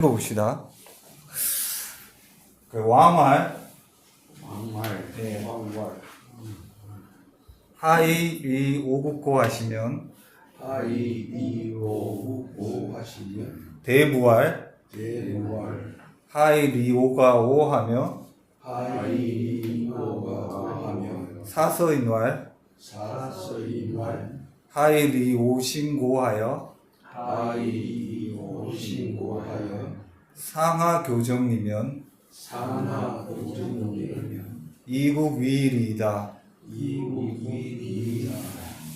봅시다. 왕활, 네, 왕활. 하이, 오국고 하시면 하이리오고 하시면 대부활, 대부활. 하이, 오가 오 하며 하이리오가 하면 사서인활, 사서인활. 하이, 오신고하여 하이오신고하여 상하교정이면 상하고정이면 이국위일이다. 이국위이다.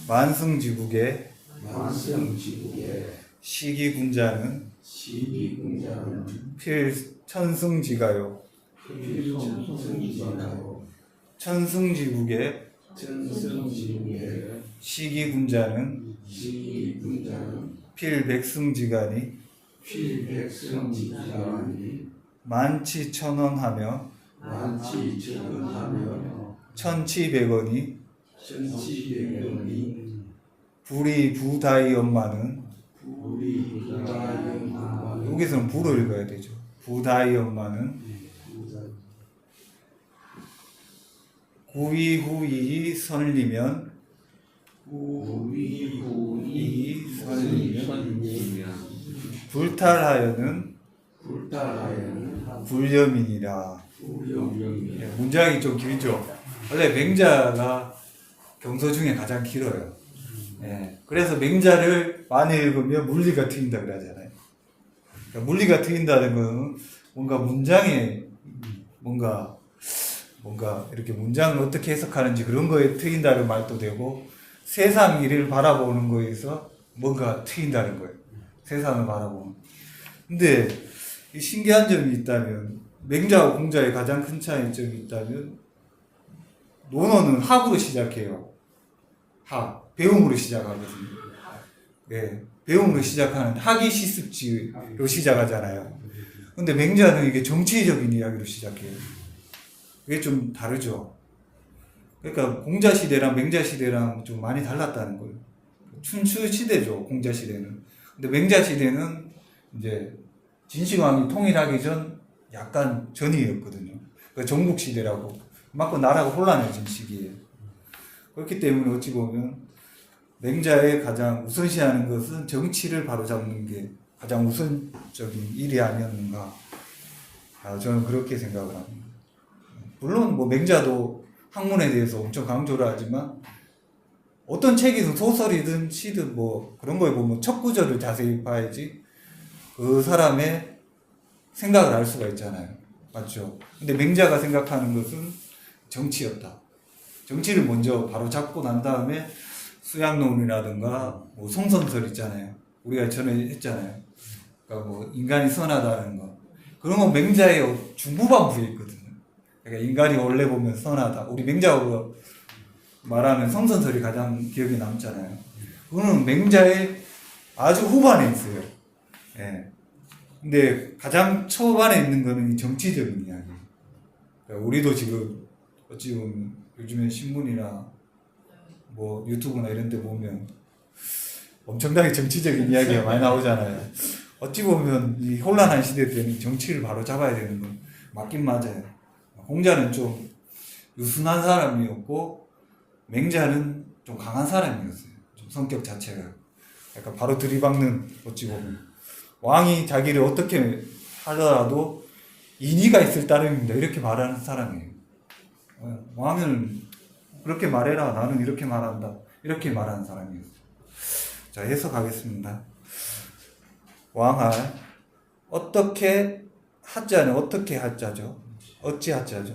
만승지국의 만성지국의 시기군자는 시기군자는 필천승지가요. 필천승지가요. 천승지국의 천승지국의 시기군자는 시기군자는 필백승지가니 필백성지가니 만치천원하며 만치천하며 천치백원이 천치백원이 불이 부다이 엄마는 우리 부다연마는 여기서는 부로 읽어야 되죠. 부다이 엄마는 구위후이 선리면 우위구이 선리면 불탈하여는 불탈하여는 불념이니라. 불령이 문장이 좀 길죠. 원래 맹자가 경서 중에 가장 길어요. 예. 그래서 맹자를 많이 읽으면 물리가 트인다 그러잖아요. 그러니까 물리가 트인다는 건 뭔가 문장에 뭔가 이렇게 문장을 어떻게 해석하는지 그런 거에 트인다는 말도 되고 세상 일을 바라보는 거에서 뭔가 트인다는 거예요. 세상을 바라보는. 근데 이 신기한 점이 있다면 맹자와 공자의 가장 큰 차이점이 있다면 논어는 학으로 시작해요. 배움으로 시작하거든요. 네, 배움으로 시작하는 학이 시습지로 시작하잖아요. 근데 맹자는 이게 정치적인 이야기로 시작해요. 그게 좀 다르죠. 그러니까 공자 시대랑 맹자 시대랑 좀 많이 달랐다는 거예요. 춘추 시대죠, 공자 시대는. 근데 맹자 시대는 이제 진시황이 통일하기 전 약간 전이었거든요. 그러니까 정복 시대라고. 그만큼 나라가 혼란해진 시기예요. 그렇기 때문에 어찌 보면 맹자의 가장 우선시하는 것은 정치를 바로잡는 게 가장 우선적인 일이 아니었는가. 저는 그렇게 생각을 합니다. 물론 뭐 맹자도 학문에 대해서 엄청 강조를 하지만 어떤 책이든 소설이든 시든 뭐 그런 거에 보면 첫 구절을 자세히 봐야지 그 사람의 생각을 알 수가 있잖아요. 맞죠? 근데 맹자가 생각하는 것은 정치였다. 정치를 먼저 바로 잡고 난 다음에 수양론이라든가 뭐 성선설 있잖아요. 우리가 전에 했잖아요. 그러니까 뭐 인간이 선하다는 거. 그런 건 맹자의 중부반부에 있거든요. 그러니까 인간이 원래 보면 선하다. 우리 맹자로 말하면 성선설이 가장 기억에 남잖아요. 그거는 맹자의 아주 후반에 있어요. 예. 근데 가장 초반에 있는 거는 이 정치적인 이야기. 그러니까 우리도 지금 어찌 보면 요즘에 신문이나 뭐 유튜브나 이런 데 보면 엄청나게 정치적인 이야기가 많이 나오잖아요. 어찌 보면 이 혼란한 시대 때는 정치를 바로 잡아야 되는 건 맞긴 맞아요. 공자는 좀 유순한 사람이었고 맹자는 좀 강한 사람이었어요. 좀 성격 자체가. 약간 바로 들이박는 어찌 보면. 왕이 자기를 어떻게 하더라도 인의가 있을 따름입니다. 이렇게 말하는 사람이에요. 왕은 그렇게 말해라. 나는 이렇게 말한다. 이렇게 말하는 사람이었어요. 자, 해석하겠습니다. 왕할. 어떻게 하자는 어떻게 하자죠? 어찌 하자죠?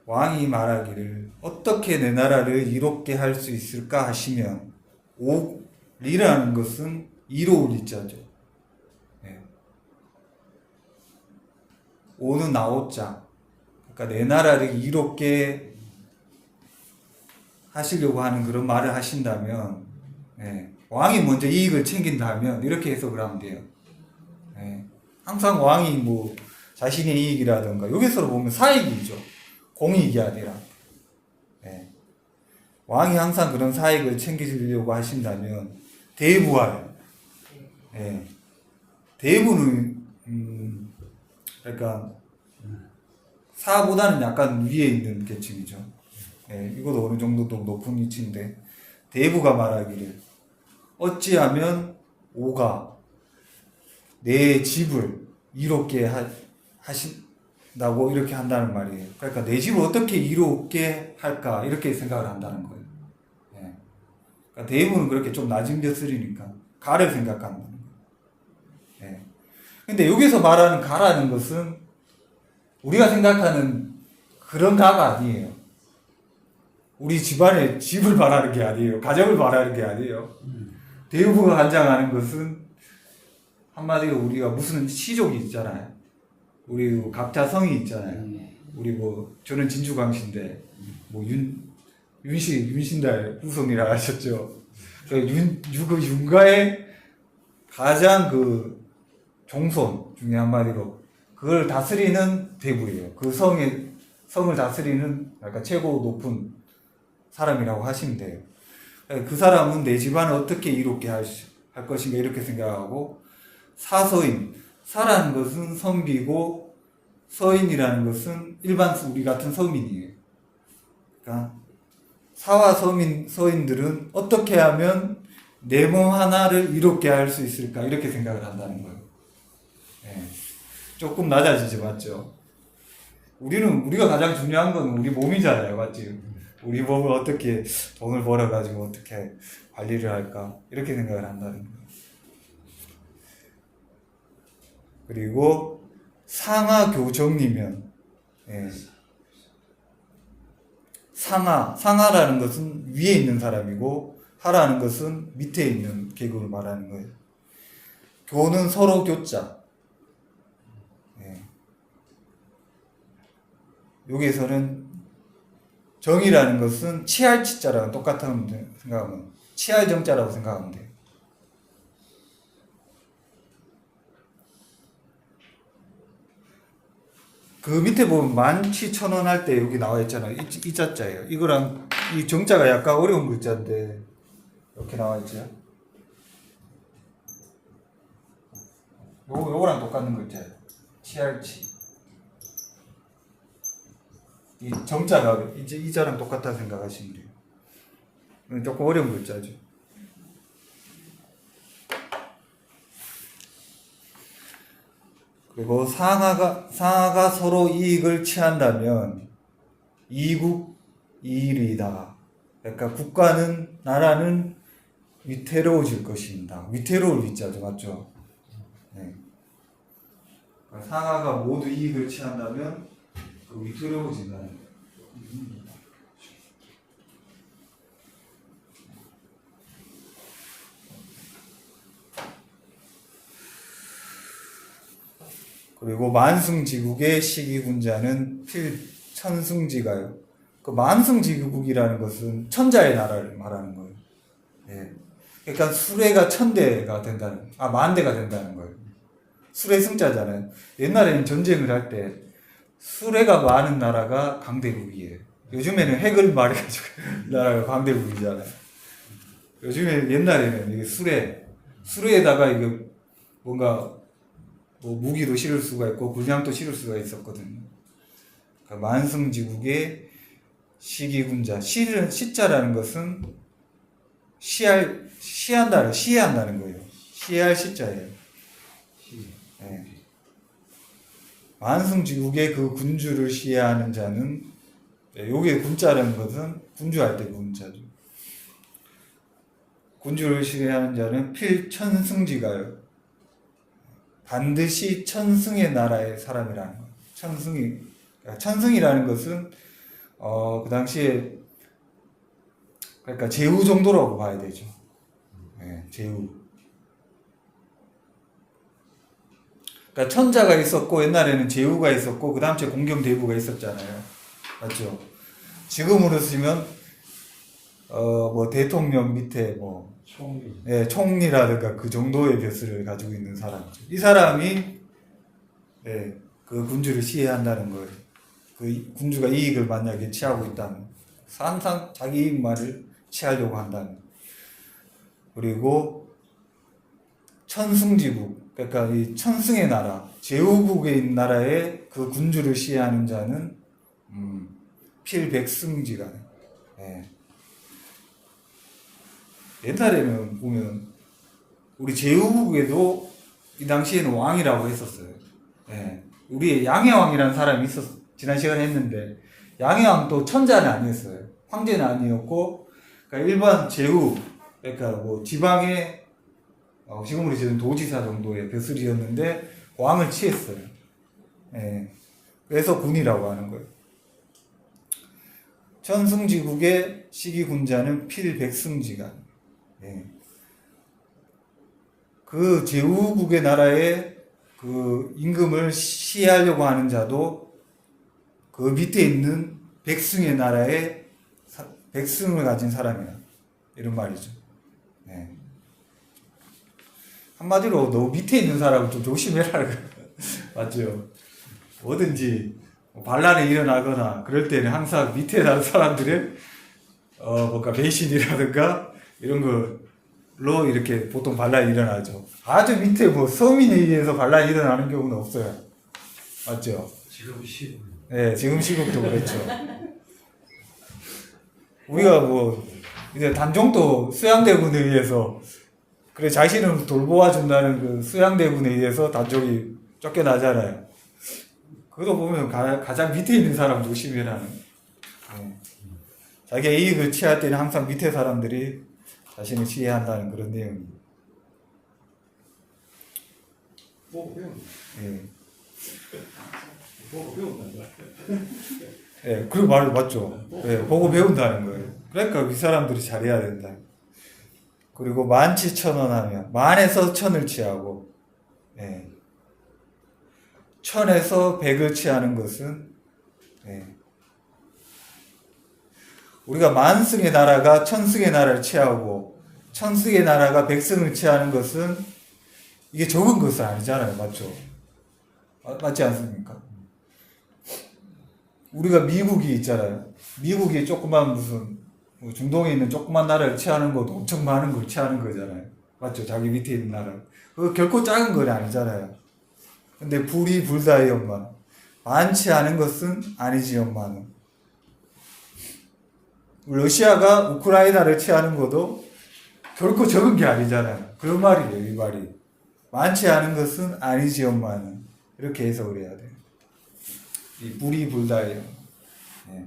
왕이 말하기를 어떻게 내 나라를 이롭게 할 수 있을까 하시면 오리라는 것은 이로울 이자죠. 네. 오는 나오자. 그러니까 내 나라를 이롭게 하시려고 하는 그런 말을 하신다면 네. 왕이 먼저 이익을 챙긴다면 이렇게 해석을 하면 돼요. 네. 항상 왕이 뭐 자신의 이익이라든가 여기서 보면 사익이죠. 공익이 아니라. 네. 왕이 항상 그런 사익을 챙기려고 하신다면 대부와요. 예. 대부는 그러니까 사보다는 약간 위에 있는 계층이죠. 예, 이것도 어느 정도 또 높은 위치인데 대부가 말하기를 어찌하면 오가 내 집을 이롭게 하신다고 이렇게 한다는 말이에요. 그러니까 내 집을 어떻게 이롭게 할까 이렇게 생각을 한다는 거예요. 예. 그러니까 대부는 그렇게 좀 낮은 벼슬이니까 가를 생각한다는 거예요. 예. 근데 여기서 말하는 가라는 것은 우리가 생각하는 그런 가가 아니에요. 우리 집안에 집을 말하는 게 아니에요. 가정을 말하는 게 아니에요. 대부가 관장하는 것은 한마디로 우리가 무슨 시족이 있잖아요. 우리 각자 성이 있잖아요. 우리 뭐 저는 진주광씨인데 뭐 윤신달 후손이라 하셨죠. 윤가의 가장 그 종손 중에 한마디로 그걸 다스리는 대부예요. 그 성을 다스리는 약간 최고 높은 사람이라고 하시면 돼요. 그 사람은 내 집안을 어떻게 이롭게 할 것인가 이렇게 생각하고 사서인, 사라는 것은 선비고 서인이라는 것은 일반 우리 같은 서민이에요. 그러니까 사와 서인들은 어떻게 하면 내 몸 하나를 이롭게 할 수 있을까 이렇게 생각을 한다는 거예요. 네. 조금 낮아지지 맞죠? 우리가 가장 중요한 건 우리 몸이잖아요, 맞지? 우리 몸을 어떻게 돈을 벌어가지고 어떻게 관리를 할까 이렇게 생각을 한다는 거예요. 그리고 상하교정이면 예. 상하라는 것은 위에 있는 사람이고 하라는 것은 밑에 있는 계급을 말하는 거예요. 교는 서로 교자. 예. 여기에서는 정이라는 것은 치할 치자랑 똑같은 생각하면 치할 정자라고 생각하면 돼요. 그 밑에 보면 만치천원 할 때 여기 나와 있잖아요. 이 자자예요. 이거랑 이 정자가 약간 어려운 글자인데 이렇게 나와 있죠. 요거랑 똑같은 글자예요. 치할치. 이 정자가 이제 이자랑 똑같다 생각하시면 돼요. 조금 어려운 글자죠. 그리고 상하가 서로 이익을 취한다면 이국 이일이다. 그러니까 국가는 나라는 위태로워질 것입니다. 위태로울 위자죠, 맞죠? 네. 그러니까 상하가 모두 이익을 취한다면 그 위태로워진다는 거예요. 그리고 만승지국의 시기군자는 필천승지가요. 그 만승지국이라는 것은 천자의 나라를 말하는 거예요. 예. 그러니까 수레가 만대가 된다는 거예요. 수레 승자잖아요. 옛날에는 전쟁을 할 때 수레가 많은 나라가 강대국이에요. 요즘에는 핵을 말해가지고 나라가 강대국이잖아요. 옛날에는 이게 수레에다가 이거 뭔가 뭐 무기도 실을 수가 있고 군량도 실을 수가 있었거든요. 그러니까 만승지국의 시기군자, 시자라는 것은 시해한다는 거예요. 시해할 시자예요. 네. 만승지국의 그 군주를 시해하는 자는 요게 군자라는 것은 군주할 때 군자죠. 군주를 시해하는 자는 필천승지가요. 반드시 천승의 나라의 사람이라는 거예요. 천승이라는 것은 그 당시에 그러니까 제후 정도라고 봐야 되죠. 네, 제후. 그러니까 천자가 있었고 옛날에는 제후가 있었고 그 다음 주에 공경대부가 있었잖아요. 맞죠? 지금으로 쓰면 뭐 대통령 밑에 뭐 총리라든가 그 정도의 벼슬을 가지고 있는 사람이죠. 이 사람이 그 군주를 시해한다는 거예요. 그 군주가 이익을 만약에 취하고 있다면 항상 자기 이익만을 취하려고 한다는. 그리고 천승지국, 그러니까 이 천승의 나라, 제후국에 있는 나라에 그 군주를 시해하는 자는 필백승지가. 예. 옛날에는 보면 우리 제후국에도 이 당시에는 왕이라고 했었어요. 예. 우리 양해왕이라는 사람이 지난 시간에 했는데, 양해왕도 천자는 아니었어요. 황제는 아니었고, 그러니까 일반 제후, 그러니까 뭐 지방의 지금으로 치면 도지사 정도의 벼슬이었는데 왕을 취했어요. 예. 그래서 군이라고 하는 거예요. 천승지국의 시기군자는 필백승지가. 예. 그 제후국의 나라에 그 임금을 시해하려고 하는 자도 그 밑에 있는 백승의 나라에 백승을 가진 사람이다. 이런 말이죠. 예. 한마디로 너 밑에 있는 사람은 좀 조심해라. 맞죠? 뭐든지 반란이 일어나거나 그럴 때는 항상 밑에 나는 사람들의 뭔가 배신이라든가 이런 걸로 이렇게 보통 반란이 일어나죠. 아주 밑에 뭐 서민에 의해서 반란이 일어나는 경우는 없어요. 맞죠? 지금 시국. 네, 지금 시국도 그렇죠. 우리가 뭐 이제 단종도 수양대군에 의해서 그래 자신을 돌보아준다는 그 수양대군에 의해서 단종이 쫓겨나잖아요. 그거 보면 가장 밑에 있는 사람 조심해라는. 네. 자기의 이익을 취할 때는 항상 밑에 사람들이 자신을 지혜한다는 그런 내용입니다. 보고 배운다. 예. 보고 배운다. 예, 그 말 맞죠. 예, 보고 배운다는 거예요. 그러니까 이 사람들이 잘해야 된다. 그리고 만치천원하면 만에서 천을 취하고, 예. 천에서 백을 취하는 것은, 예. 우리가 만승의 나라가 천승의 나라를 취하고 천승의 나라가 백승을 취하는 것은 이게 적은 것은 아니잖아요. 맞죠? 맞지 않습니까? 우리가 미국이 있잖아요. 미국이 조그만 무슨 중동에 있는 조그만 나라를 취하는 것도 엄청 많은 걸 취하는 거잖아요. 맞죠? 자기 밑에 있는 나라. 그거 결코 작은 건 아니잖아요. 근데 불이 불다의 엄마. 많지 않은 것은 아니지 엄마는. 러시아가 우크라이나를 취하는 것도 결코 적은 게 아니잖아요. 그런 말이에요, 이 말이. 많지 않은 것은 아니지 엄마는. 이렇게 해석을 해야 돼요. 이 불이 불다예요. 네.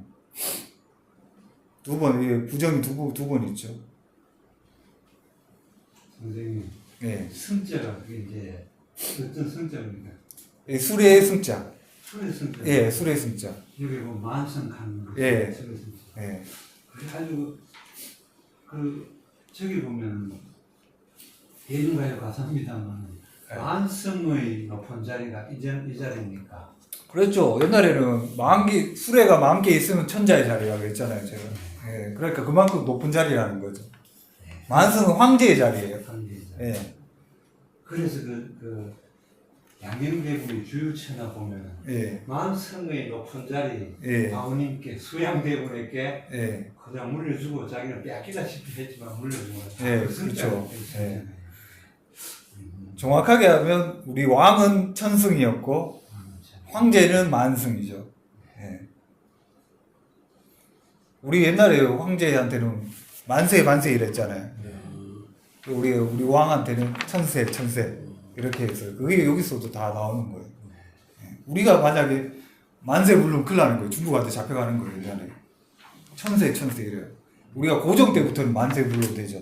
두 번, 부정이 두 번 있죠. 선생님. 네. 승자가 그게 이제 어떤 승자입니까? 예, 술의 승자. 술의 승자. 예, 술의 승자. 여기 뭐 만성하는 거. 예. 술의 승자. 예. 그래가지고 저기 보면 대중가요 가사입니다만 네. 만성의 높은 자리가 이 자리입니까? 그렇죠. 옛날에는 수레가 10,000개 있으면 천자의 자리라고 했잖아요, 제가. 예. 그러니까 그만큼 높은 자리라는 거죠. 만성은 황제의 자리예요. 예. 그래서 양녕대군의 주유처나 보면 예. 만성의 높은 자리 예. 아우님께 수양대군에게 예. 그냥 물려주고 자기는 뺏기다시피 했지만 물려주고 예, 그 승자가 그렇죠. 됐잖아요. 예. 정확하게 하면 우리 왕은 천승이었고 황제는 만승이죠. 예. 우리 옛날에 황제한테는 만세 만세 이랬잖아요. 우리 왕한테는 천세 이렇게 해서 그게 여기서도 다 나오는 거예요. 예. 우리가 만약에 만세 부르면 큰일 나는 거예요. 중국한테 잡혀가는 거예요. 옛날에 천세 이래요. 우리가 고종 때부터는 만세 불러도 되죠.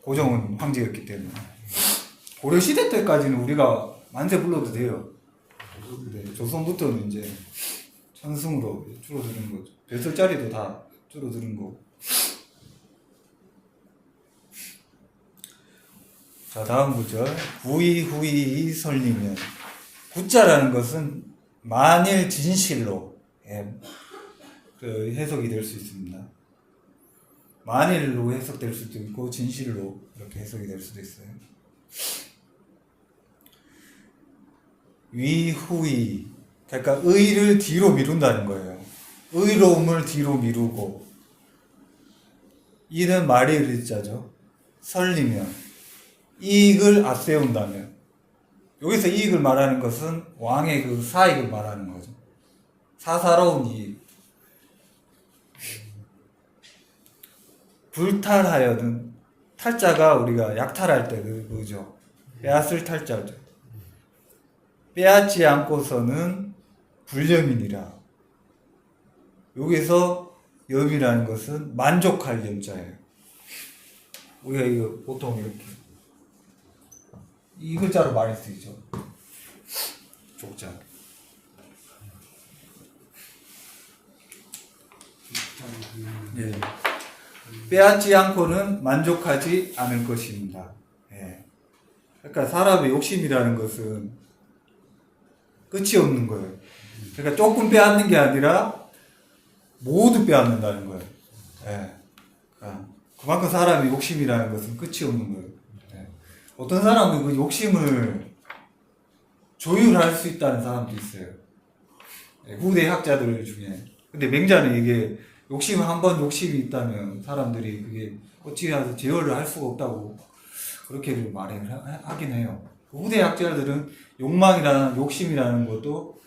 고종은 황제였기 때문에. 고려시대 때까지는 우리가 만세 불러도 돼요. 네, 조선부터는 이제 천승으로 줄어드는 거죠. 벼슬자리도 다 줄어드는 거고. 자, 다음 구절. 후이 설리면. 구자라는 것은 만일 진실로 그 해석이 될 수 있습니다. 만일로 해석될 수도 있고 진실로 이렇게 해석이 될 수도 있어요. 위후이, 그러니까 의를 뒤로 미룬다는 거예요. 의로움을 뒤로 미루고 이는 말의 일자죠. 설리면, 이익을 앞세운다면. 여기서 이익을 말하는 것은 왕의 그 사익을 말하는 거죠. 사사로운 이익. 불탈하여는, 탈자가 우리가 약탈할 때 그거죠. 빼앗을 탈자죠. 빼앗지 않고서는 불념이니라. 여기서 염이라는 것은 만족할 염자예요. 우리가 이거 보통 이렇게 이 글자로 말할 수 있죠. 족자. 예. 빼앗지 않고는 만족하지 않을 것입니다. 예. 그러니까 사람의 욕심이라는 것은 끝이 없는 거예요. 그러니까 조금 빼앗는 게 아니라 모두 빼앗는다는 거예요. 예. 그러니까 그만큼 사람의 욕심이라는 것은 끝이 없는 거예요. 예. 어떤 사람은 그 욕심을 조율할 수 있다는 사람도 있어요. 예. 후대 학자들 중에. 근데 맹자는 이게 욕심 한번 욕심이 있다면 사람들이 그게 어찌해서 제어를 할 수가 없다고 그렇게 말을 하긴 해요. 후대 학자들은 욕망이라는 욕심이라는 것도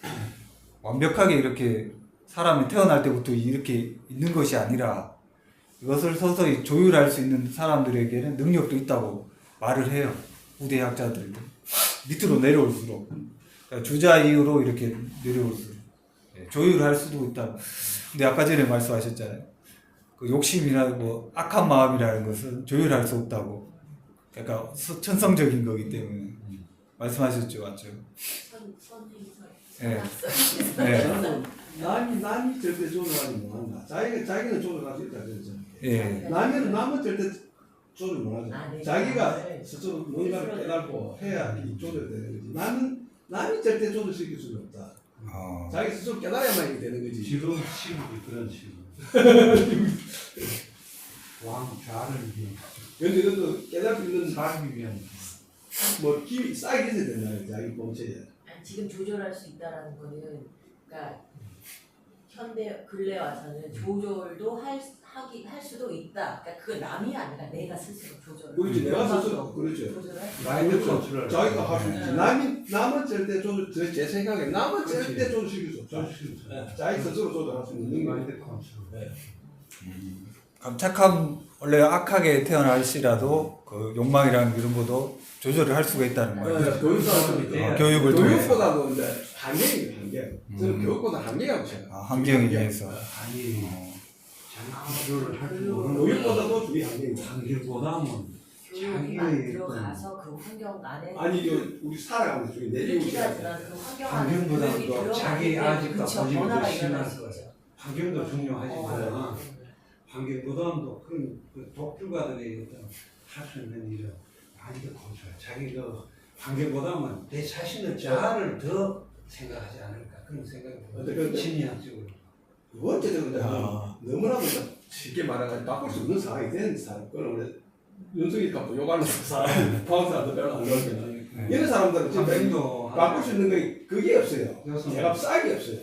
완벽하게 이렇게 사람이 태어날 때부터 이렇게 있는 것이 아니라 이것을 서서히 조율할 수 있는 사람들에게는 능력도 있다고 말을 해요. 후대 학자들도 밑으로 내려올수록 그러니까 주자 이후로 이렇게 내려올수록 조율할 수도 있다. 근데 아까 전에 말씀하셨잖아요. 그 욕심이라고 악한 마음이라는 것은 조율할 수 없다고. 그러니까 천성적인 거기 때문에 말씀하셨죠, 맞죠? 예. 네. 남이 절대 조절하지 못한다. 자기는 조절할 수 있다 그랬잖아요. 예. 남은 절대 조절 못하죠. 네. 자기가 스스로 뭔가를 깨닫고 해야 이 조절되는 거지. 남이 절대 조절시킬 수는 없다. 자기 스스로 깨달아야만 이게 되는 거지. 지금 시국이 그런 시국. 왕좌를 위해 근데 이것도 깨달을 수 있는 사람이 위한 뭐 힘이 쌓이게 있어야 된다. 자기 본체에. 아니, 지금 조절할 수 있다라는 거는 그러니까 현대 근래 와서는 조절도 할 수도 있다. 그러니까 그 남이 아니라 내가 스스로 조절. 그렇지. 내가 스스로 그렇죠. 조절할 수 마인드 컨트롤. 자기가 할 수 있지. 남은 절대 조절. 제 생각에 남은 그렇지. 절대 조절시킬 수 없다. 자기 스스로 조절할 수 있는 능력. 마인드 컨트롤. 착함 원래 악하게 태어날시라도 그 욕망이라는 이런 것도 조절을 할 수가 있다는 거예요. 교육을 통해서. 교육보다도 이제 환경이에요, 환경. 저는 교육보다 환경이라고 생각해요. 환경에 의해서. 아니 자기 컨트롤을 할 줄 모르는 교육보다도 주위 환경이다. 환경보다는 교육이 안 들어가서 그 환경 안에 아니, 우리 살아가는 중에 내리고 기가 지나서 그 환경 안에 환경보다도 교육이 들어가기 자기 때문에 아직도 그쵸, 고집을 변화가 심할 일어날 수 거예요. 있죠. 환경도 중요하지만 환경보다도 그런 독주가들의 어떤 할 수 있는 일은 많이 더 고쳐요. 자기 그 환경보다는 내 자신의 자아를 더 생각하지 않을까 그런 생각이 어떻게 들어요. 심리학적으로. 두 번째는 너무나도 쉽게 말하면 바꿀 수 없는 상황이 된 사람. 그건 우리 윤석이 갖고 욕하는 사람, 방사도 별로 안 그러거든. 이런 사람들은 진짜 환경도 바꿀 수 있는 게 그게 없어요. 그래서 제가 싹이 없어요.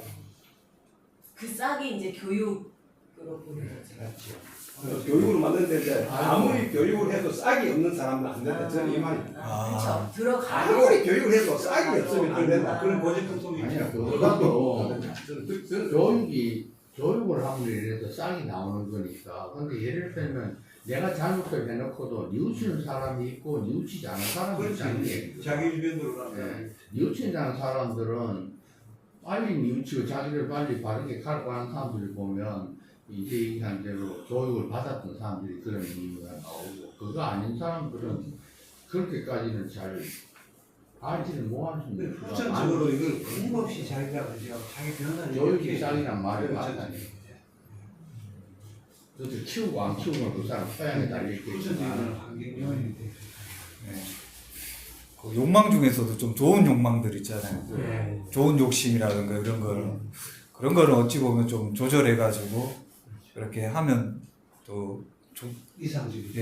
그 싹이 이제 교육으로 보는 거죠. 그렇죠. 교육으로 만드는데 이제 아무리 교육을 해도 싹이 없는 사람은 안 된다. 저는 이 말입니다. 그렇죠. 들어가요. 아무리 교육을 해도 싹이 없으면 안 된다. 그런 고집도 좀 아니야, 있죠. 그거도 저는 교육을 하고 이래서 싹이 나오는 거니까. 근데 예를 들면 내가 잘못을 해놓고도 뉘우치는 사람이 있고 뉘우치지 않은 사람이 있다는 게 그렇지. 자기 주변으로 가면 네. 뉘우치지 않은 사람들은 빨리 뉘우치고 자기를 빨리 바르게 가르고 하는 사람들을 보면 이제 얘기한 대로 교육을 받았던 사람들이 그런 이유가 나오고 그거 아닌 사람들은 그렇게까지는 잘 알지는 못할 수 있는 수가 후천적으로 이걸 끊임없이 자기가 그죠. 자기 변화를 교육이 싹이란 말이 그렇죠. 맞다니. 그것을 키우고 안 키우면 그 사람 소양에 후천적인 달려있겠지만 환경 요인이 되죠. 그 욕망 중에서도 좀 좋은 욕망들 있잖아요. 네. 좋은 욕심이라든가 이런 걸 그런 거를 어찌 보면 좀 조절해가지고 그렇게 하면 또 이상적이죠.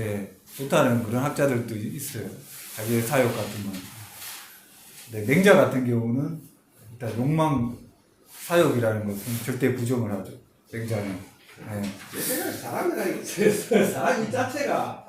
좋다는 그런 학자들도 있어요. 자기의 사욕 같은 건. 근데 맹자 같은 경우는 일단 욕망 사욕이라는 것은 절대 부정을 하죠. 맹자는. 네. 내 생각에 사람이라는 게 사람 이 자체가